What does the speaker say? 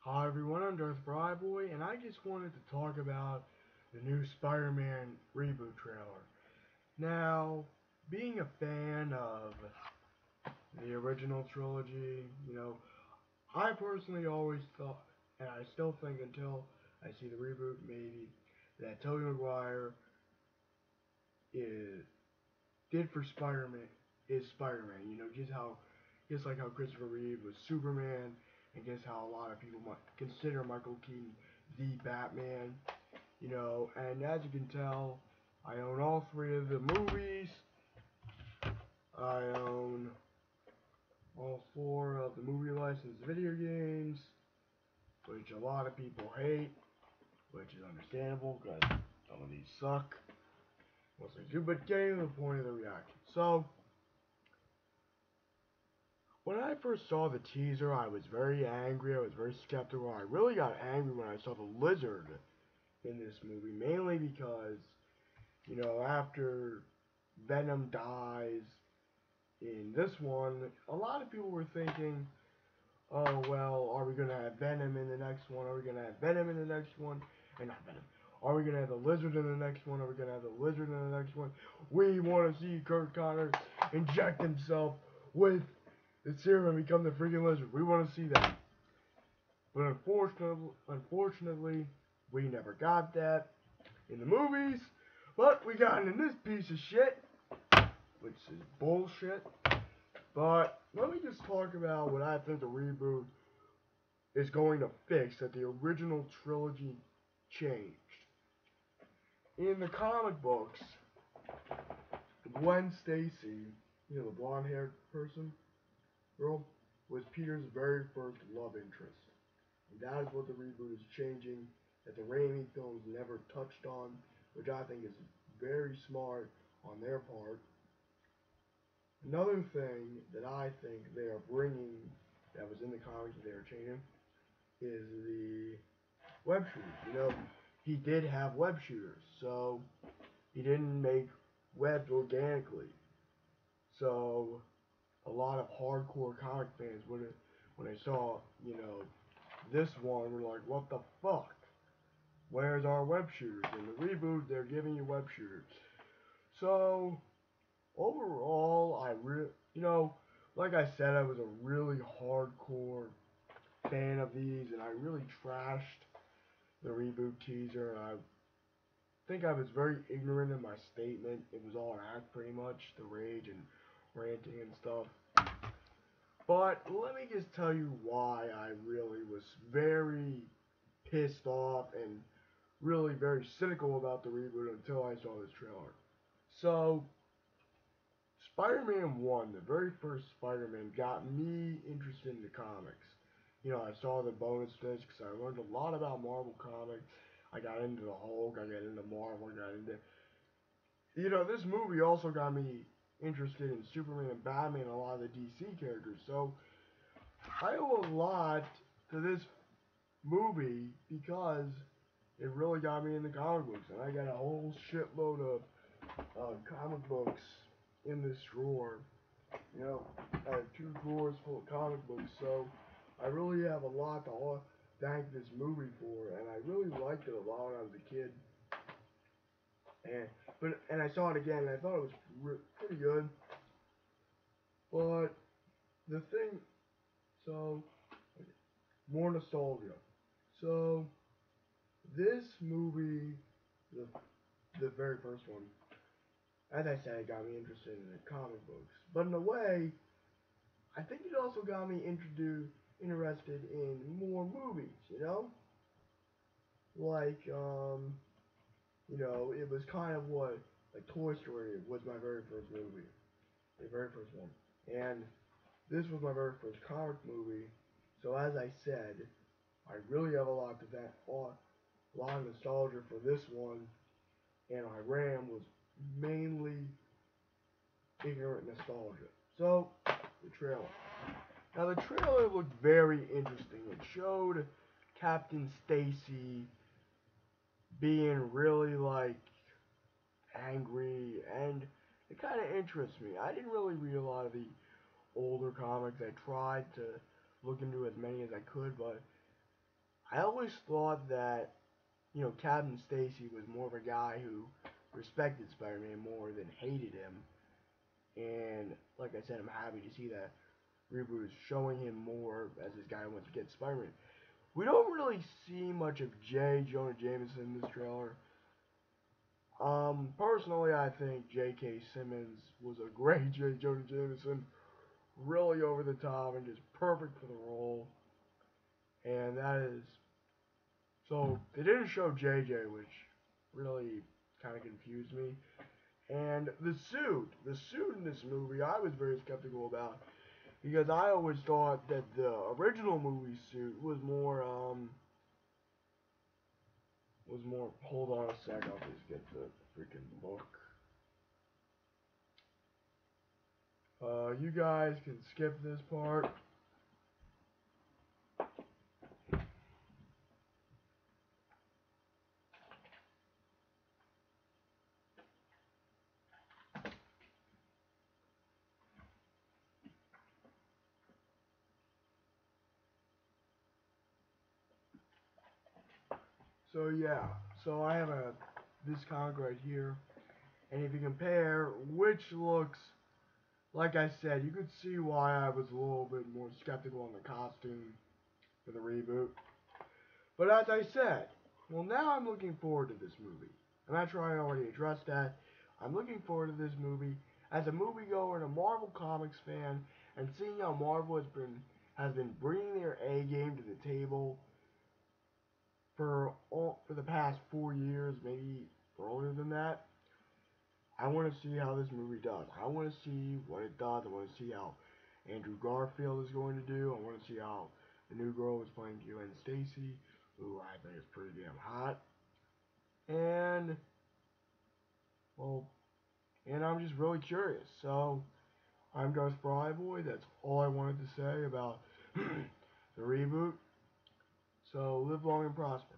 Hi everyone, I'm Darth Boy, and I just wanted to talk about the new Spider-Man reboot trailer. Now, being a fan of the original trilogy, I personally always thought, and I still think until I see the reboot maybe, that Tobey Maguire is did for Spider-Man is Spider-Man. Just like how Christopher Reeve was Superman, and guess how a lot of people might consider Michael Keaton the Batman. And as you can tell, I own all three of the movies. I own all four of the movie licensed video games, which a lot of people hate, which is understandable because some of these suck. Mostly do, but getting to the point of the reaction. So, when I first saw the teaser, I was very angry, I was very skeptical. I really got angry when I saw the lizard in this movie, mainly because, after Venom dies in this one, a lot of people were thinking, oh, well, are we going to have Venom in the next one? Are we going to have Venom in the next one? And not Venom. Are we going to have the lizard in the next one? Are we going to have the lizard in the next one? We want to see Kurt Connors inject himself with the serum and become the freaking lizard. We want to see that. But unfortunately, we never got that in the movies. But we got it in this piece of shit, which is bullshit. But let me just talk about what I think the reboot is going to fix that the original trilogy changed. In the comic books, Gwen Stacy, the blonde-haired girl, was Peter's very first love interest. And that is what the reboot is changing, that the Raimi films never touched on, which I think is very smart on their part. Another thing that I think they are bringing that was in the comics that they are changing is the web shooters. He did have web shooters, so he didn't make webs organically. So a lot of hardcore comic fans when they saw, this one were like, what the fuck? Where's our web shooters? In the reboot, they're giving you web shooters. So overall, like I said, I was a really hardcore fan of these, and I really trashed the reboot teaser. And I think I was very ignorant in my statement. It was all an act, pretty much, the rage and ranting and stuff. But let me just tell you why I really was very pissed off and really very cynical about the reboot until I saw this trailer. So, Spider-Man 1, the very first Spider-Man, got me interested in the comics. I saw the bonus discs, I learned a lot about Marvel Comics, I got into the Hulk, I got into Marvel, I got into... this movie also got me interested in Superman and Batman and a lot of the DC characters, so I owe a lot to this movie because it really got me into comic books, and I got a whole shitload of comic books in this drawer. I have 2 drawers full of comic books, so I really have a lot to thank this movie for, and I really liked it a lot when I was a kid. And I saw it again, and I thought it was pretty good. But the thing, more nostalgia. So this movie, the very first one, as I said, it got me interested in the comic books. But in a way, I think it also got me interested in more movies, Like, it was kind of what, like Toy Story was my very first movie. The very first one. And this was my very first comic movie. So as I said, I really have a lot of nostalgia for this one. And I ran was mainly ignorant nostalgia. So, the trailer. Now the trailer looked very interesting. It showed Captain Stacy being really angry, and it kind of interests me. I didn't really read a lot of the older comics. I tried to look into as many as I could, but I always thought that, Captain Stacy was more of a guy who respected Spider-Man more than hated him. And like I said, I'm happy to see that Reboot is showing him more as this guy wants to get Spider-Man. We don't really see much of J. Jonah Jameson in this trailer. Personally, I think J.K. Simmons was a great J. Jonah Jameson. Really over the top and just perfect for the role. And that is... So, they didn't show JJ, which really kind of confused me. And the suit in this movie, I was very skeptical about. Because I always thought that the original movie suit was more, hold on a sec, I'll just get the freaking book. You guys can skip this part. So yeah, so I have this comic right here, and if you compare which looks, like I said, you could see why I was a little bit more skeptical on the costume for the reboot. But as I said, well, now I'm looking forward to this movie. I'm not sure I already addressed that. I'm looking forward to this movie as a moviegoer and a Marvel Comics fan, and seeing how Marvel has been bringing their A game to the table for the past 4 years, maybe earlier than that. I want to see how this movie does. I want to see what it does. I want to see how Andrew Garfield is going to do. I want to see how the new girl is playing Gwen Stacy, who I think is pretty damn hot. And, well, and I'm just really curious. So, I'm Ghost Boy. That's all I wanted to say about the reboot. So, live long and prosper.